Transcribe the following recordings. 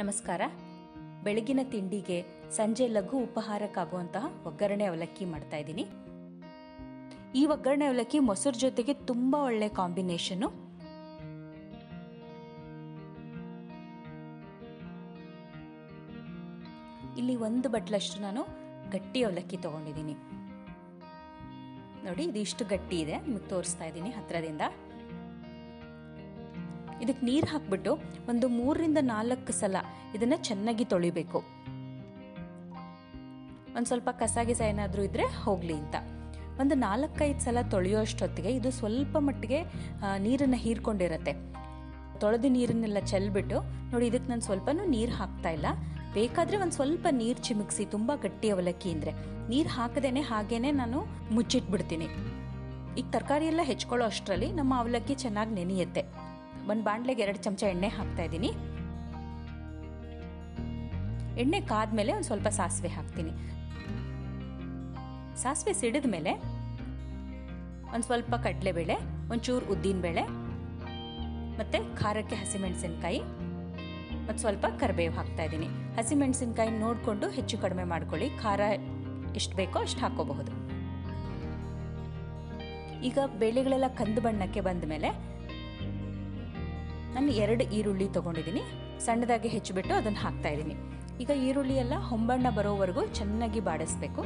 ನಮಸ್ಕಾರ. ಬೆಳಗಿನ ತಿಂಡಿಗೆ ಸಂಜೆ ಲಘು ಉಪಹಾರಕ್ಕಾಗುವಂತಹ ಒಗ್ಗರಣೆ ಅವಲಕ್ಕಿ ಮಾಡ್ತಾ ಇದ್ದೀನಿ. ಈ ಒಗ್ಗರಣೆ ಅವಲಕ್ಕಿ ಮೊಸರು ಜೊತೆಗೆ ತುಂಬಾ ಒಳ್ಳೆ ಕಾಂಬಿನೇಷನ್ನು. ಇಲ್ಲಿ 1 ಬಟ್ಲಷ್ಟು ನಾನು ಗಟ್ಟಿ ಅವಲಕ್ಕಿ ತಗೊಂಡಿದ್ದೀನಿ. ನೋಡಿ, ಇದು ಇಷ್ಟು ಗಟ್ಟಿ ಇದೆ, ನಿಮಗೆ ತೋರಿಸ್ತಾ ಇದ್ದೀನಿ ಹತ್ರದಿಂದ. ಇದಕ್ಕೆ ನೀರು ಹಾಕ್ಬಿಟ್ಟು ಒಂದು 3ರಿಂದ 4 ಸಲ ಇದನ್ನ ಚೆನ್ನಾಗಿ ತೊಳಿಬೇಕು. ಒಂದು ಸ್ವಲ್ಪ ಕಸ ಏನಾದರೂ ಇದ್ರೆ ಹೋಗ್ಲಿ ಅಂತ. ಒಂದು 4-5 ಸಲ ತೊಳೆಯೋಷ್ಟೊತ್ತಿಗೆ ಇದು ಸ್ವಲ್ಪ ಮಟ್ಟಿಗೆ ನೀರನ್ನು ಹೀರ್ಕೊಂಡಿರತ್ತೆ. ತೊಳೆದ ನೀರನ್ನೆಲ್ಲ ಚೆಲ್ಬಿಟ್ಟು ನೋಡಿ, ಇದಕ್ಕೆ ನಾನು ಸ್ವಲ್ಪನೂ ನೀರು ಹಾಕ್ತಾ ಇಲ್ಲ. ಬೇಕಾದ್ರೆ ಒಂದು ಸ್ವಲ್ಪ ನೀರು ಚಿಮುಕ್ಸಿ, ತುಂಬಾ ಗಟ್ಟಿ ಅವಲಕ್ಕಿ ಅಂದ್ರೆ ನೀರು ಹಾಕದೇನೆ ಹಾಗೇನೆ ನಾನು ಮುಚ್ಚಿಟ್ಬಿಡ್ತೀನಿ. ಈಗ ತರಕಾರಿ ಎಲ್ಲ ಹೆಚ್ಕೊಳ್ಳೋ ಅಷ್ಟರಲ್ಲಿ ನಮ್ಮ ಅವಲಕ್ಕಿ ಚೆನ್ನಾಗಿ ನೆನೆಯುತ್ತೆ. ಒಂದು ಬಾಣಲೆಗೆ 2 ಚಮಚ ಎಣ್ಣೆ ಹಾಕ್ತಾ ಇದ್ದೀನಿ. ಎಣ್ಣೆ ಕಾದ್ಮೇಲೆ ಒಂದು ಸ್ವಲ್ಪ ಸಾಸಿವೆ ಹಾಕ್ತೀನಿ. ಸಾಸಿವೆ ಸಿಡಿದ ಮೇಲೆ ಒಂದು ಸ್ವಲ್ಪ ಕಡಲೆಬೇಳೆ, ಒಂಚೂರು ಉದ್ದಿನಬೇಳೆ, ಮತ್ತೆ ಖಾರಕ್ಕೆ ಹಸಿಮೆಣಸಿನಕಾಯಿ ಮತ್ತು ಸ್ವಲ್ಪ ಕರಿಬೇವು ಹಾಕ್ತಾ ಇದ್ದೀನಿ. ಹಸಿಮೆಣಸಿನಕಾಯಿ ನೋಡಿಕೊಂಡು ಹೆಚ್ಚು ಕಡಿಮೆ ಮಾಡ್ಕೊಳ್ಳಿ. ಖಾರ ಎಷ್ಟು ಬೇಕೋ ಅಷ್ಟು ಹಾಕೋಬಹುದು. ಈಗ ಬೇಳೆಗಳೆಲ್ಲ ಕಂದು ಬಣ್ಣಕ್ಕೆ ಬಂದ ಮೇಲೆ ನಾನು 2 ಈರುಳ್ಳಿ ತಗೊಂಡಿದ್ದೀನಿ. ಸಣ್ಣದಾಗಿ ಹೆಚ್ಚಿಬಿಟ್ಟು ಅದನ್ನು ಹಾಕ್ತಾ ಇದ್ದೀನಿ. ಈಗ ಈರುಳ್ಳಿ ಎಲ್ಲ ಹೊಂಬಣ್ಣ ಬರೋವರೆಗೂ ಚೆನ್ನಾಗಿ ಬಾಡಿಸ್ಬೇಕು.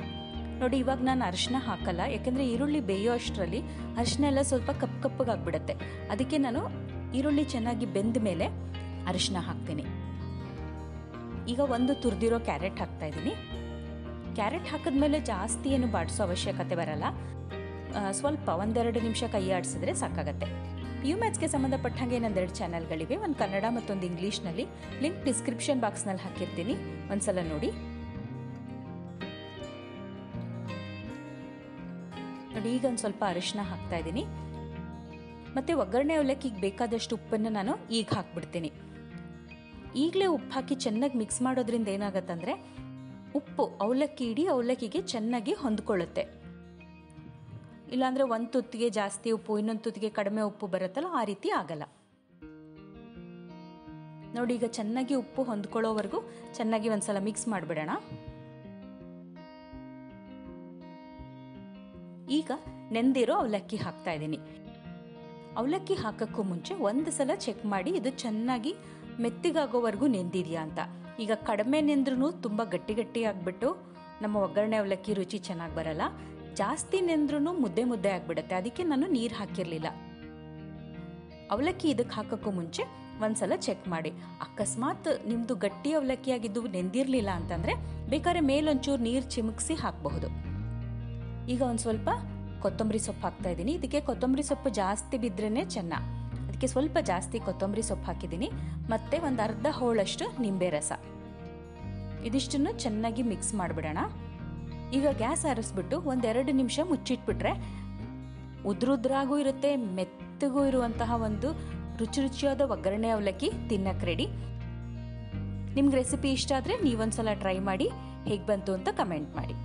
ನೋಡಿ, ಇವಾಗ ನಾನು ಅರಿಶಿನ ಹಾಕಲ್ಲ, ಯಾಕೆಂದರೆ ಈರುಳ್ಳಿ ಬೇಯೋ ಅಷ್ಟರಲ್ಲಿ ಅರಿಶಿನ ಎಲ್ಲ ಸ್ವಲ್ಪ ಕಪ್ಪಗಾಗ್ಬಿಡುತ್ತೆ. ಅದಕ್ಕೆ ನಾನು ಈರುಳ್ಳಿ ಚೆನ್ನಾಗಿ ಬೆಂದ ಮೇಲೆ ಅರಿಶಿನ ಹಾಕ್ತೀನಿ. ಈಗ 1 ತುರಿದಿರೋ ಕ್ಯಾರೆಟ್ ಹಾಕ್ತಾ ಇದ್ದೀನಿ. ಕ್ಯಾರೆಟ್ ಹಾಕಿದ್ಮೇಲೆ ಜಾಸ್ತಿ ಏನು ಬಾಡಿಸೋ ಅವಶ್ಯಕತೆ ಬರಲ್ಲ. ಸ್ವಲ್ಪ 1-2 ನಿಮಿಷ ಕೈ ಆಡಿಸಿದ್ರೆ ಸಾಕಾಗತ್ತೆ. ಮ್ಯಾಥ್ಸ್ಗೆ ಸಂಬಂಧಪಟ್ಟ ಹಾಗೆ ನನ್ನ 2 ಚಾನಲ್ಗಳಿವೆ, ಒಂದು ಕನ್ನಡ ಮತ್ತೊಂದು ಇಂಗ್ಲೀಷ್ನಲ್ಲಿ. ಲಿಂಕ್ ಡಿಸ್ಕ್ರಿಪ್ಷನ್ ಬಾಕ್ಸ್ನಲ್ಲಿ ಹಾಕಿರ್ತೀನಿ, ಒಂದ್ಸಲ ನೋಡಿ. ಈಗ ಒಂದು ಸ್ವಲ್ಪ ಅರಿಶಿನ ಹಾಕ್ತಾ ಇದ್ದೀನಿ. ಮತ್ತೆ ಒಗ್ಗರಣೆ ಅವಲಕ್ಕಿಗೆ ಬೇಕಾದಷ್ಟು ಉಪ್ಪನ್ನು ನಾನು ಈಗ ಹಾಕ್ಬಿಡ್ತೀನಿ. ಈಗಲೇ ಉಪ್ಪು ಹಾಕಿ ಚೆನ್ನಾಗಿ ಮಿಕ್ಸ್ ಮಾಡೋದ್ರಿಂದ ಏನಾಗತ್ತಂದ್ರೆ ಉಪ್ಪು ಇಡೀ ಅವಲಕ್ಕಿಗೆ ಚೆನ್ನಾಗಿ ಹೊಂದ್ಕೊಳ್ಳುತ್ತೆ. ಇಲ್ಲಾಂದ್ರೆ ಒಂದು ತುತ್ತಿಗೆ ಜಾಸ್ತಿ ಉಪ್ಪು, ಇನ್ನೊಂದು ತುತ್ತಿಗೆ ಕಡಿಮೆ ಉಪ್ಪು ಬರುತ್ತಲ್ಲ, ಆ ರೀತಿ ಆಗಲ್ಲ. ನೋಡಿ, ಈಗ ಚೆನ್ನಾಗಿ ಉಪ್ಪು ಹೊಂದ್ಕೊಳ್ಳೋವರೆಗೂ ಚೆನ್ನಾಗಿ ಒಂದ್ಸಲ ಮಿಕ್ಸ್ ಮಾಡಿಬಿಡೋಣ. ಈಗ ನೆಂದಿರೋ ಅವಲಕ್ಕಿ ಹಾಕ್ತಾ ಇದ್ದೀನಿ. ಅವಲಕ್ಕಿ ಹಾಕಕ್ಕೂ ಮುಂಚೆ 1 ಸಲ ಚೆಕ್ ಮಾಡಿ ಇದು ಚೆನ್ನಾಗಿ ಮೆತ್ತಿಗಾಗೋವರೆಗೂ ನೆಂದಿದೆಯಾ ಅಂತ. ಈಗ ಕಡಿಮೆ ನೆಂದ್ರೂ ತುಂಬ ಗಟ್ಟಿ ಆಗಿಬಿಟ್ಟು ನಮ್ಮ ಒಗ್ಗರಣೆ ಅವಲಕ್ಕಿ ರುಚಿ ಚೆನ್ನಾಗಿ ಬರಲ್ಲ. ಜಾಸ್ತಿ ನೆಂದ್ರೂ ಮುದ್ದೆ ಆಗ್ಬಿಡುತ್ತೆ. ಅದಕ್ಕೆ ನಾನು ನೀರು ಹಾಕಿರಲಿಲ್ಲ. ಅವಲಕ್ಕಿ ಇದಕ್ಕೆ ಹಾಕಕ್ಕೂ ಮುಂಚೆ 1 ಸಲ ಚೆಕ್ ಮಾಡಿ. ಅಕಸ್ಮಾತ್ ನಿಮ್ಮದು ಗಟ್ಟಿ ಅವಲಕ್ಕಿ ಆಗಿದ್ದು ನೆಂದಿರಲಿಲ್ಲ ಅಂತಂದರೆ ಬೇಕಾದ್ರೆ ಮೇಲೊಂಚೂರು ನೀರು ಚಿಮುಕ್ಸಿ ಹಾಕಬಹುದು. ಈಗ ಒಂದು ಸ್ವಲ್ಪ ಕೊತ್ತಂಬರಿ ಸೊಪ್ಪು ಹಾಕ್ತಾ ಇದ್ದೀನಿ. ಇದಕ್ಕೆ ಕೊತ್ತಂಬರಿ ಸೊಪ್ಪು ಜಾಸ್ತಿ ಬಿದ್ರೇ ಚೆನ್ನ, ಅದಕ್ಕೆ ಸ್ವಲ್ಪ ಜಾಸ್ತಿ ಕೊತ್ತಂಬರಿ ಸೊಪ್ಪು ಹಾಕಿದ್ದೀನಿ. ಮತ್ತೆ ಒಂದು ಅರ್ಧ ಹೋಳಷ್ಟು ನಿಂಬೆ ರಸ. ಇದಿಷ್ಟನ್ನು ಚೆನ್ನಾಗಿ ಮಿಕ್ಸ್ ಮಾಡಿಬಿಡೋಣ. ಈಗ ಗ್ಯಾಸ್ ಆರಿಸ್ಬಿಟ್ಟು 1-2 ನಿಮಿಷ ಮುಚ್ಚಿಟ್ಬಿಟ್ರೆ ಉದ್ರಾಗೂ ಇರುತ್ತೆ, ಮೆತ್ತಗೂ ಇರುವಂತಹ ಒಂದು ರುಚಿಯಾದ ಒಗ್ಗರಣೆ ಅವಲಕ್ಕಿ ತಿನ್ನಕ್ಕೆ ರೆಡಿ. ನಿಮ್ಗೆ ರೆಸಿಪಿ ಇಷ್ಟ ಆದರೆ ನೀವೊಂದ್ಸಲ ಟ್ರೈ ಮಾಡಿ, ಹೇಗೆ ಬಂತು ಅಂತ ಕಮೆಂಟ್ ಮಾಡಿ.